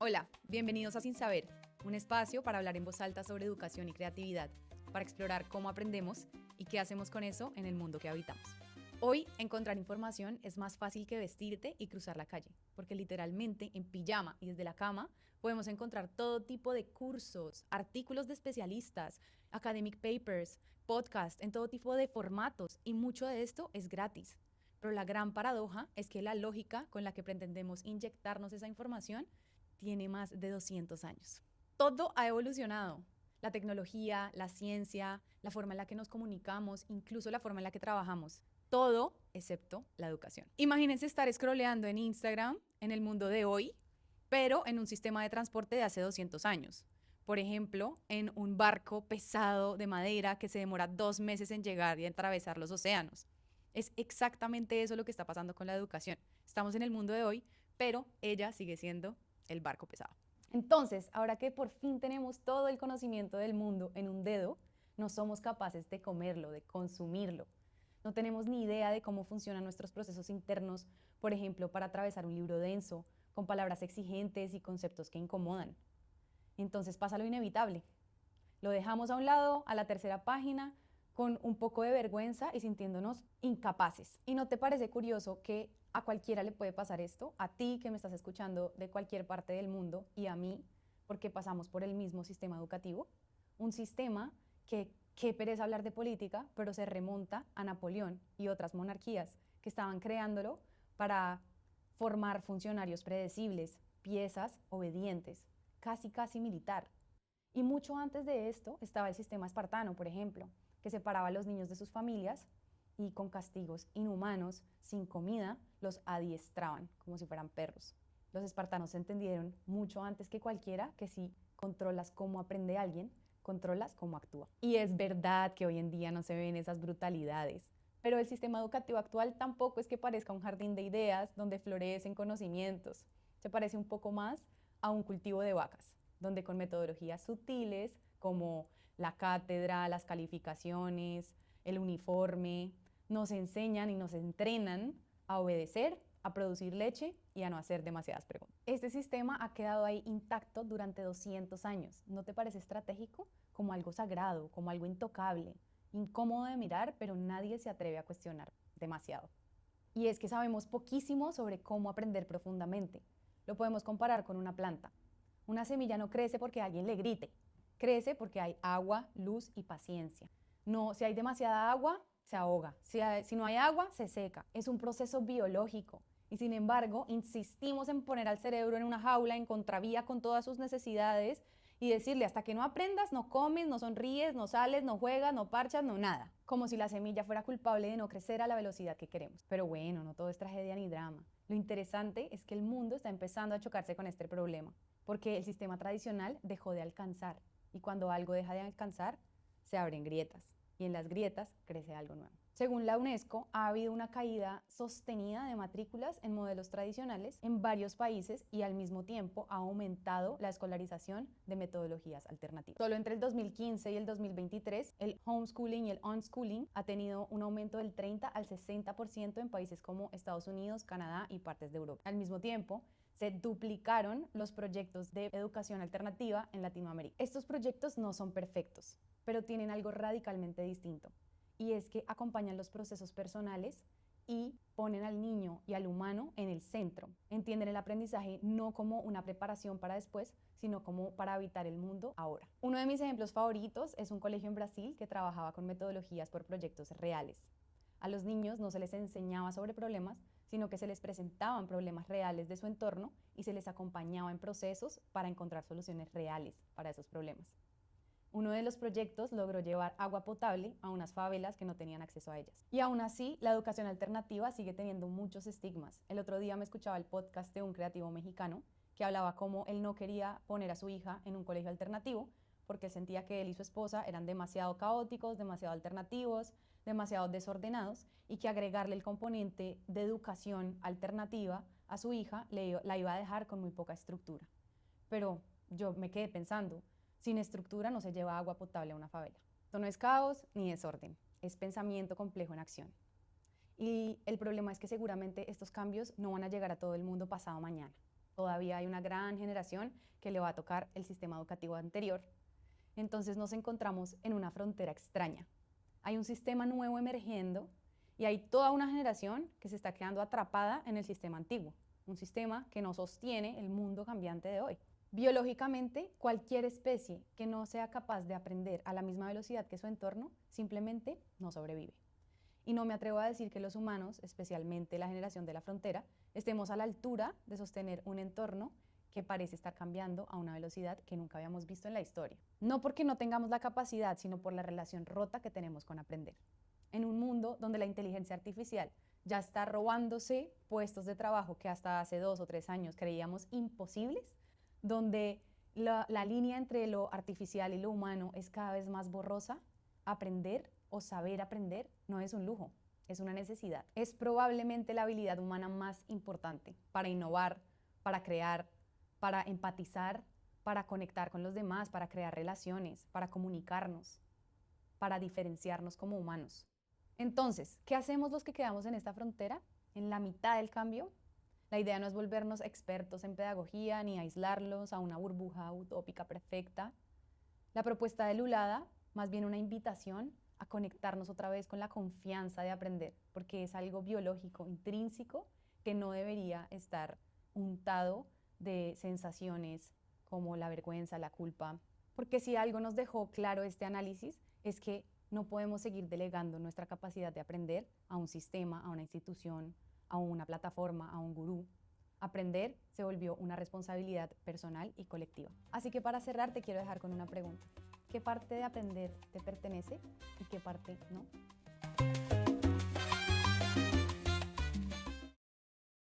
Hola, bienvenidos a Sin Saber, un espacio para hablar en voz alta sobre educación y creatividad, para explorar cómo aprendemos y qué hacemos con eso en el mundo que habitamos. Hoy, encontrar información es más fácil que vestirte y cruzar la calle, porque literalmente en pijama y desde la cama podemos encontrar todo tipo de cursos, artículos de especialistas, academic papers, podcasts en todo tipo de formatos y mucho de esto es gratis. Pero la gran paradoja es que la lógica con la que pretendemos inyectarnos esa información tiene más de 200 años. Todo ha evolucionado. La tecnología, la ciencia, la forma en la que nos comunicamos, incluso la forma en la que trabajamos. Todo excepto la educación. Imagínense estar scrolleando en Instagram en el mundo de hoy, pero en un sistema de transporte de hace 200 años. Por ejemplo, en un barco pesado de madera que se demora 2 meses en llegar y atravesar los océanos. Es exactamente eso lo que está pasando con la educación. Estamos en el mundo de hoy, pero ella sigue siendo el barco pesado. Entonces, ahora que por fin tenemos todo el conocimiento del mundo en un dedo, no somos capaces de comerlo, de consumirlo. No tenemos ni idea de cómo funcionan nuestros procesos internos, por ejemplo, para atravesar un libro denso, con palabras exigentes y conceptos que incomodan. Entonces pasa lo inevitable. Lo dejamos a un lado, a la tercera página, con un poco de vergüenza y sintiéndonos incapaces. ¿Y no te parece curioso que a cualquiera le puede pasar esto? A ti que me estás escuchando de cualquier parte del mundo y a mí, porque pasamos por el mismo sistema educativo. Un sistema que, qué pereza hablar de política, pero se remonta a Napoleón y otras monarquías que estaban creándolo para formar funcionarios predecibles, piezas obedientes, casi militar. Y mucho antes de esto estaba el sistema espartano, por ejemplo, que separaba a los niños de sus familias y con castigos inhumanos, sin comida, los adiestraban como si fueran perros. Los espartanos entendieron mucho antes que cualquiera que si controlas cómo aprende alguien, controlas cómo actúa. Y es verdad que hoy en día no se ven esas brutalidades, pero el sistema educativo actual tampoco es que parezca un jardín de ideas donde florecen conocimientos. Se parece un poco más a un cultivo de vacas, donde con metodologías sutiles como la cátedra, las calificaciones, el uniforme, nos enseñan y nos entrenan a obedecer, a producir leche y a no hacer demasiadas preguntas. Este sistema ha quedado ahí intacto durante 200 años. ¿No te parece estratégico? Como algo sagrado, como algo intocable, incómodo de mirar, pero nadie se atreve a cuestionar demasiado. Y es que sabemos poquísimo sobre cómo aprender profundamente. Lo podemos comparar con una planta. Una semilla no crece porque alguien le grite, crece porque hay agua, luz y paciencia. No, si hay demasiada agua, se ahoga. Si no hay agua, se seca. Es un proceso biológico. Y sin embargo, insistimos en poner al cerebro en una jaula en contravía con todas sus necesidades y decirle hasta que no aprendas, no comes, no sonríes, no sales, no juegas, no parchas, no nada. Como si la semilla fuera culpable de no crecer a la velocidad que queremos. Pero bueno, no todo es tragedia ni drama. Lo interesante es que el mundo está empezando a chocarse con este problema, porque el sistema tradicional dejó de alcanzar. Y cuando algo deja de alcanzar, se abren grietas. Y en las grietas crece algo nuevo. Según la UNESCO, ha habido una caída sostenida de matrículas en modelos tradicionales en varios países y al mismo tiempo ha aumentado la escolarización de metodologías alternativas. Solo entre el 2015 y el 2023, el homeschooling y el unschooling ha tenido un aumento del 30 al 60% en países como Estados Unidos, Canadá y partes de Europa. Al mismo tiempo, se duplicaron los proyectos de educación alternativa en Latinoamérica. Estos proyectos no son perfectos, pero tienen algo radicalmente distinto, y es que acompañan los procesos personales y ponen al niño y al humano en el centro. Entienden el aprendizaje no como una preparación para después, sino como para habitar el mundo ahora. Uno de mis ejemplos favoritos es un colegio en Brasil que trabajaba con metodologías por proyectos reales. A los niños no se les enseñaba sobre problemas, sino que se les presentaban problemas reales de su entorno y se les acompañaba en procesos para encontrar soluciones reales para esos problemas. Uno de los proyectos logró llevar agua potable a unas favelas que no tenían acceso a ellas. Y aún así, la educación alternativa sigue teniendo muchos estigmas. El otro día me escuchaba el podcast de un creativo mexicano que hablaba cómo él no quería poner a su hija en un colegio alternativo porque él sentía que él y su esposa eran demasiado caóticos, demasiado alternativos, demasiado desordenados y que agregarle el componente de educación alternativa a su hija la iba a dejar con muy poca estructura. Pero yo me quedé pensando, sin estructura no se lleva agua potable a una favela. Esto no es caos ni desorden, es pensamiento complejo en acción. Y el problema es que seguramente estos cambios no van a llegar a todo el mundo pasado mañana. Todavía hay una gran generación que le va a tocar el sistema educativo anterior. Entonces nos encontramos en una frontera extraña. Hay un sistema nuevo emergiendo y hay toda una generación que se está quedando atrapada en el sistema antiguo, un sistema que no sostiene el mundo cambiante de hoy. Biológicamente, cualquier especie que no sea capaz de aprender a la misma velocidad que su entorno simplemente no sobrevive. Y no me atrevo a decir que los humanos, especialmente la generación de la frontera, estemos a la altura de sostener un entorno que parece estar cambiando a una velocidad que nunca habíamos visto en la historia. No porque no tengamos la capacidad, sino por la relación rota que tenemos con aprender. En un mundo donde la inteligencia artificial ya está robándose puestos de trabajo que hasta hace 2 o 3 años creíamos imposibles, donde la línea entre lo artificial y lo humano es cada vez más borrosa, aprender o saber aprender no es un lujo, es una necesidad. Es probablemente la habilidad humana más importante para innovar, para crear, para empatizar, para conectar con los demás, para crear relaciones, para comunicarnos, para diferenciarnos como humanos. Entonces, ¿qué hacemos los que quedamos en esta frontera, en la mitad del cambio? La idea no es volvernos expertos en pedagogía ni aislarlos a una burbuja utópica perfecta. La propuesta de Lulada, más bien una invitación a conectarnos otra vez con la confianza de aprender, porque es algo biológico, intrínseco, que no debería estar untado de sensaciones como la vergüenza, la culpa. Porque si algo nos dejó claro este análisis es que no podemos seguir delegando nuestra capacidad de aprender a un sistema, a una institución, a una plataforma, a un gurú. Aprender se volvió una responsabilidad personal y colectiva. Así que para cerrar te quiero dejar con una pregunta. ¿Qué parte de aprender te pertenece y qué parte no?